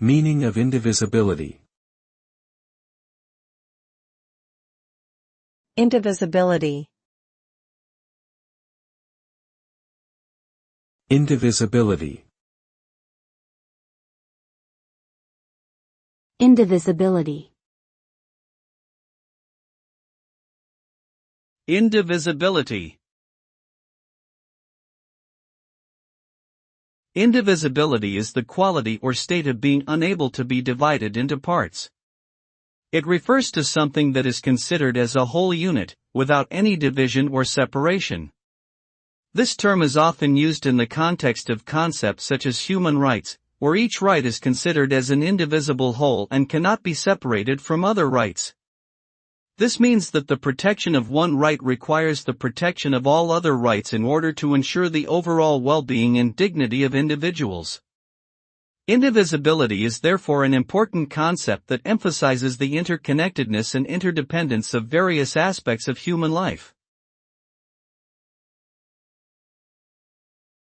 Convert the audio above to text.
Meaning of indivisibility. Indivisibility. Indivisibility. Indivisibility. Indivisibility. Indivisibility is the quality or state of being unable to be divided into parts. It refers to something that is considered as a whole unit, without any division or separation. This term is often used in the context of concepts such as human rights, where each right is considered as an indivisible whole and cannot be separated from other rights. This means that the protection of one right requires the protection of all other rights in order to ensure the overall well-being and dignity of individuals. Indivisibility is therefore an important concept that emphasizes the interconnectedness and interdependence of various aspects of human life.